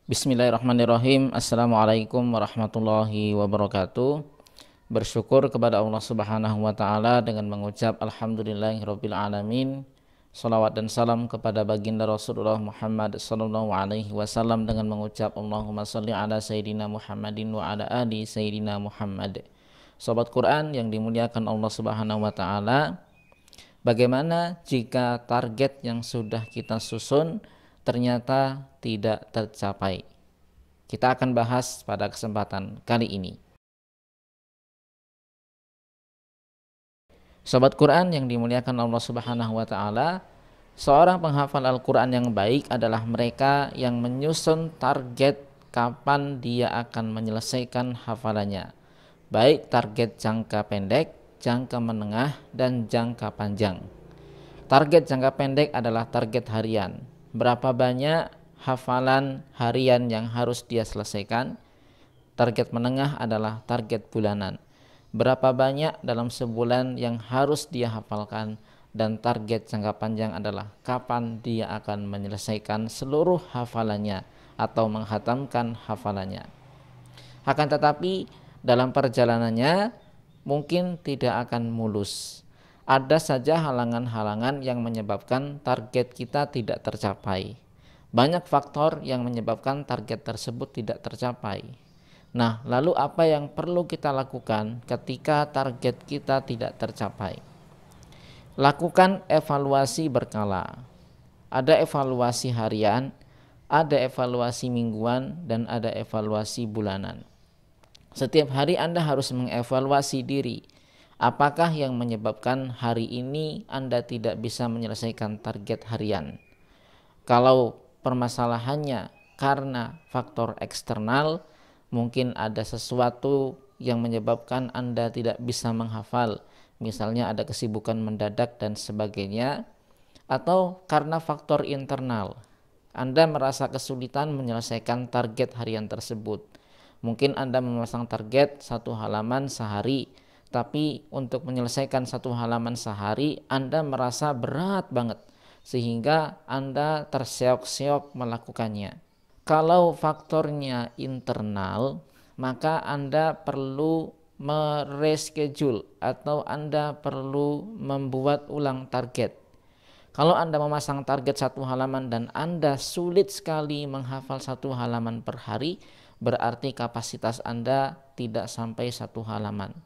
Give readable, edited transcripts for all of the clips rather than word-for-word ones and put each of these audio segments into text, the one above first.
Bismillahirrahmanirrahim. Assalamualaikum warahmatullahi wabarakatuh. Bersyukur kepada Allah Subhanahu wa taala dengan mengucap alhamdulillahirabbil alamin. Salawat dan salam kepada baginda Rasulullah Muhammad sallallahu alaihi wasallam dengan mengucap Allahumma shalli ala sayyidina Muhammadin wa ala ali sayyidina Muhammad. Sobat Quran yang dimuliakan Allah Subhanahu wa taala, bagaimana jika target yang sudah kita susun ternyata tidak tercapai? Kita akan bahas pada kesempatan kali ini. Sobat Quran yang dimuliakan Allah Subhanahu wa taala, seorang penghafal Al-Quran yang baik adalah mereka yang menyusun target kapan dia akan menyelesaikan hafalannya, baik target jangka pendek, jangka menengah, dan jangka panjang. Target jangka pendek adalah target harian. Berapa banyak hafalan harian yang harus dia selesaikan? Target menengah adalah target bulanan. Berapa banyak dalam sebulan yang harus dia hafalkan? Dan target jangka panjang adalah kapan dia akan menyelesaikan seluruh hafalannya atau menghatamkan hafalannya. Akan tetapi dalam perjalanannya mungkin tidak akan mulus. Ada saja halangan-halangan yang menyebabkan target kita tidak tercapai. Banyak faktor yang menyebabkan target tersebut tidak tercapai. Nah, lalu apa yang perlu kita lakukan ketika target kita tidak tercapai? Lakukan evaluasi berkala. Ada evaluasi harian, ada evaluasi mingguan, dan ada evaluasi bulanan. Setiap hari Anda harus mengevaluasi diri. Apakah yang menyebabkan hari ini Anda tidak bisa menyelesaikan target harian? Kalau permasalahannya karena faktor eksternal, mungkin ada sesuatu yang menyebabkan Anda tidak bisa menghafal, misalnya ada kesibukan mendadak dan sebagainya. Atau karena faktor internal, Anda merasa kesulitan menyelesaikan target harian tersebut. Mungkin Anda memasang target 1 halaman sehari, tapi untuk menyelesaikan 1 halaman sehari Anda merasa berat banget, sehingga Anda terseok-seok melakukannya. Kalau faktornya internal, maka Anda perlu mereschedule atau Anda perlu membuat ulang target. Kalau Anda memasang target 1 halaman dan Anda sulit sekali menghafal 1 halaman per hari, berarti kapasitas Anda tidak sampai 1 halaman.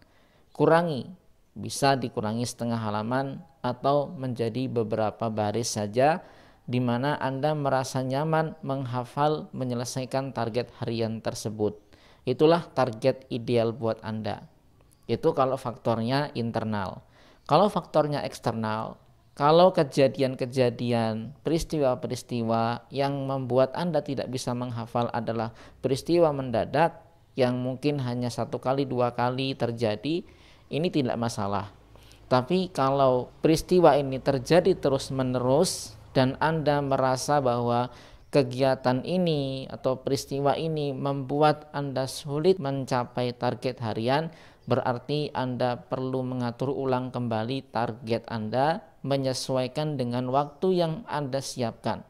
Kurangi, bisa dikurangi setengah halaman atau menjadi beberapa baris saja, di mana Anda merasa nyaman menghafal menyelesaikan target harian tersebut. Itulah target ideal buat Anda. Itu kalau faktornya internal. Kalau faktornya eksternal, kalau kejadian-kejadian, peristiwa-peristiwa yang membuat Anda tidak bisa menghafal adalah peristiwa mendadak yang mungkin hanya 1 kali 2 kali terjadi, ini tidak masalah. Tapi kalau peristiwa ini terjadi terus-menerus dan Anda merasa bahwa kegiatan ini atau peristiwa ini membuat Anda sulit mencapai target harian, berarti Anda perlu mengatur ulang kembali target Anda menyesuaikan dengan waktu yang Anda siapkan.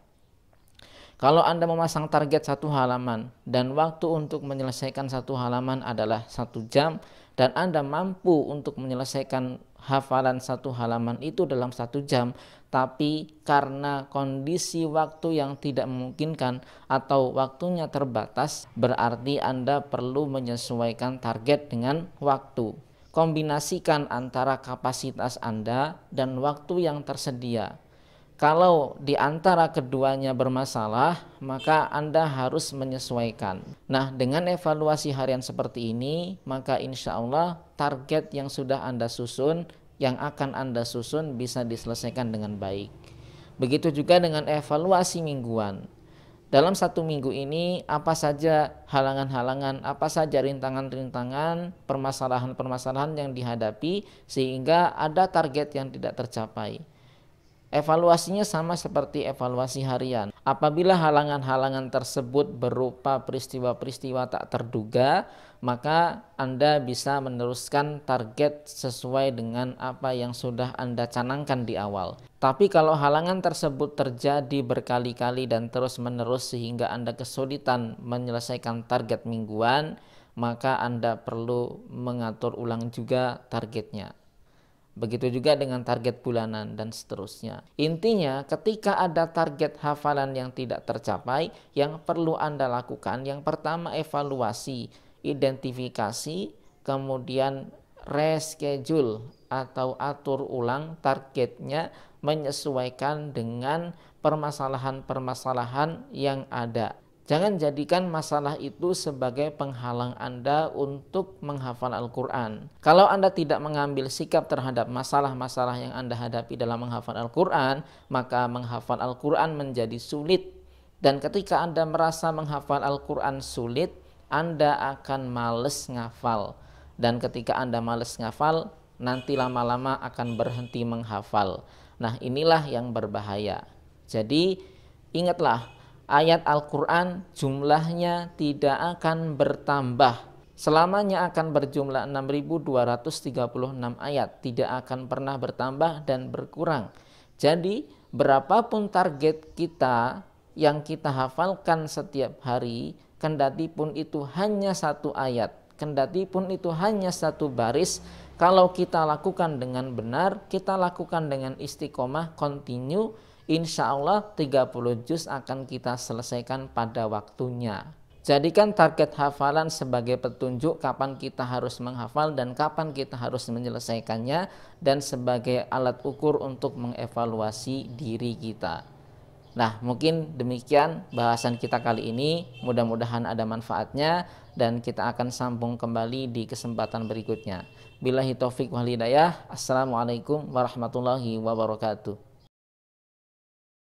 Kalau Anda memasang target 1 halaman dan waktu untuk menyelesaikan 1 halaman adalah 1 jam, dan Anda mampu untuk menyelesaikan hafalan 1 halaman itu dalam 1 jam, tapi karena kondisi waktu yang tidak memungkinkan atau waktunya terbatas, berarti Anda perlu menyesuaikan target dengan waktu. Kombinasikan antara kapasitas Anda dan waktu yang tersedia. Kalau di antara keduanya bermasalah, maka Anda harus menyesuaikan. Nah, dengan evaluasi harian seperti ini, maka insya Allah target yang sudah Anda susun, yang akan Anda susun bisa diselesaikan dengan baik. Begitu juga dengan evaluasi mingguan. Dalam 1 minggu ini, apa saja halangan-halangan, apa saja rintangan-rintangan, permasalahan-permasalahan yang dihadapi, sehingga ada target yang tidak tercapai. Evaluasinya sama seperti evaluasi harian. Apabila halangan-halangan tersebut berupa peristiwa-peristiwa tak terduga, maka Anda bisa meneruskan target sesuai dengan apa yang sudah Anda canangkan di awal. Tapi kalau halangan tersebut terjadi berkali-kali dan terus-menerus sehingga Anda kesulitan menyelesaikan target mingguan, maka Anda perlu mengatur ulang juga targetnya. Begitu juga dengan target bulanan dan seterusnya. Intinya ketika ada target hafalan yang tidak tercapai, yang perlu Anda lakukan yang pertama evaluasi, identifikasi, kemudian reschedule atau atur ulang targetnya menyesuaikan dengan permasalahan-permasalahan yang ada. Jangan jadikan masalah itu sebagai penghalang Anda untuk menghafal Al-Quran. Kalau Anda tidak mengambil sikap terhadap masalah-masalah yang Anda hadapi dalam menghafal Al-Quran, maka menghafal Al-Quran menjadi sulit. Dan ketika Anda merasa menghafal Al-Quran sulit, Anda akan males ngafal. Dan ketika Anda males ngafal, nanti lama-lama akan berhenti menghafal. Nah, inilah yang berbahaya. Jadi, ingatlah, ayat Al-Quran jumlahnya tidak akan bertambah. Selamanya akan berjumlah 6.236 ayat. Tidak akan pernah bertambah dan berkurang. Jadi berapapun target kita yang kita hafalkan setiap hari, kendati pun itu hanya satu ayat, kendati pun itu hanya satu baris, kalau kita lakukan dengan benar, kita lakukan dengan istiqomah, continue, insya Allah 30 juz akan kita selesaikan pada waktunya. Jadikan target hafalan sebagai petunjuk kapan kita harus menghafal dan kapan kita harus menyelesaikannya, dan sebagai alat ukur untuk mengevaluasi diri kita. Nah, mungkin demikian bahasan kita kali ini. Mudah-mudahan ada manfaatnya dan kita akan sambung kembali di kesempatan berikutnya. Billahi taufik wal hidayah. Assalamualaikum warahmatullahi wabarakatuh.